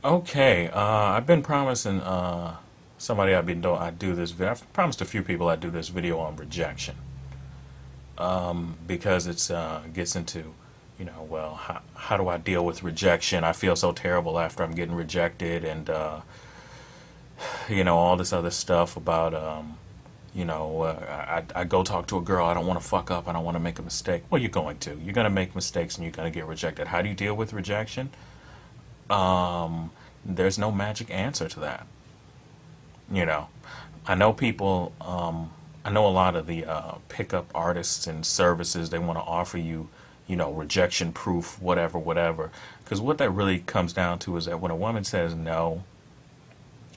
Okay, I've been promising somebody I'd do this. I've promised a few people I'd do this video on rejection because it's gets into, well, how do I deal with rejection? I feel so terrible after I'm getting rejected, and all this other stuff about I go talk to a girl. I don't want to fuck up. I don't want to make a mistake. Well, you're going to. You're going to make mistakes, and you're going to get rejected. How do you deal with rejection? There's no magic answer to that. You know, I know people, I know a lot of the pickup artists and services, they want to offer you, rejection proof, whatever, whatever. Because what that really comes down to is that when a woman says no,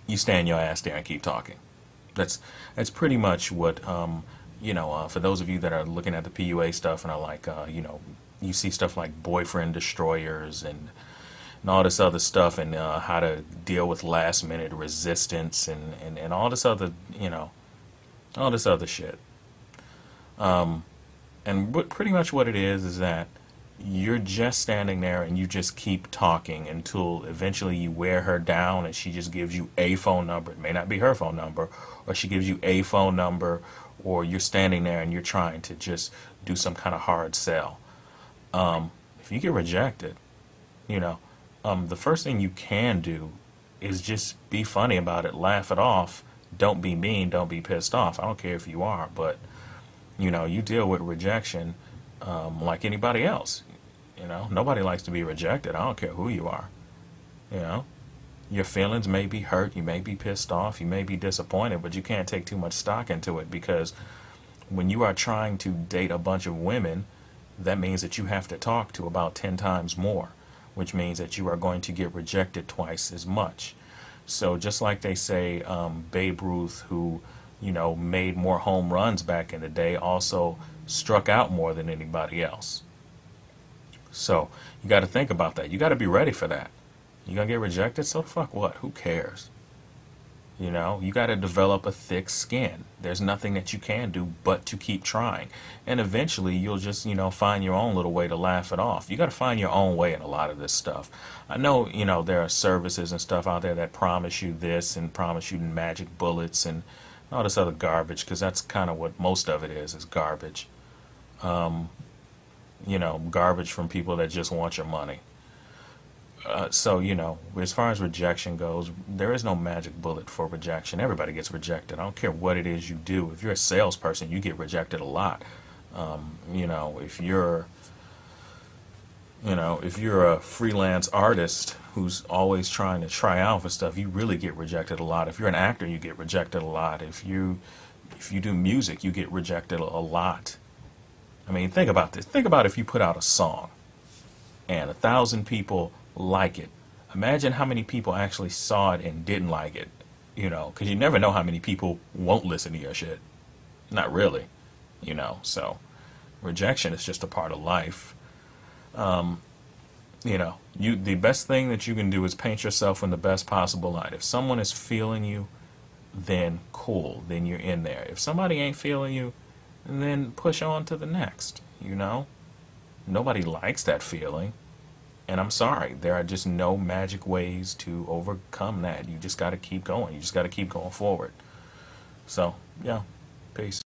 you stand your ass there and keep talking. That's that's pretty much what, for those of you that are looking at the PUA stuff and are like, you see stuff like boyfriend destroyers and all this other stuff, and how to deal with last minute resistance, and all this other, all this other shit. And pretty much what it is that you're just standing there and you just keep talking until eventually you wear her down and she just gives you a phone number. It may not be her phone number, or she gives you a phone number, or you're standing there and you're trying to just do some kind of hard sell. If you get rejected, you know, the first thing you can do is just be funny about it, laugh it off. Don't be mean, don't be pissed off. I don't care if you are, but you deal with rejection like anybody else. Nobody likes to be rejected. I don't care who you are. You know, your feelings may be hurt, you may be pissed off, you may be disappointed, but you can't take too much stock into it, because when you are trying to date a bunch of women, that means that you have to talk to about 10 times more, which means that you are going to get rejected twice as much. So just like they say, Babe Ruth, who, made more home runs back in the day, also struck out more than anybody else. So you got to think about that. You got to be ready for that. You're going to get rejected, so the fuck what? Who cares? You got to develop a thick skin. There's nothing that you can do but to keep trying. And eventually you'll just, find your own little way to laugh it off. You got to find your own way in a lot of this stuff. I know, there are services and stuff out there that promise you this and promise you magic bullets and all this other garbage, because that's kind of what most of it is garbage. Garbage from people that just want your money. So, as far as rejection goes, there is no magic bullet for rejection. Everybody gets rejected. I don't care what it is you do. If you're a salesperson, you get rejected a lot. If you're, if you're a freelance artist who's always trying to try out for stuff, you really get rejected a lot. If you're an actor, you get rejected a lot. If you do music, you get rejected a lot. I mean, think about this. Think about if you put out a song and 1,000 people like it. Imagine how many people actually saw it and didn't like it. Because you never know how many people won't listen to your shit. Not really. So rejection is just a part of life. The best thing that you can do is paint yourself in the best possible light. If someone is feeling you, then cool, then you're in there. If somebody ain't feeling you, then push on to the next. Nobody likes that feeling. And I'm sorry, there are just no magic ways to overcome that. You just got to keep going. You just got to keep going forward. So, yeah, peace.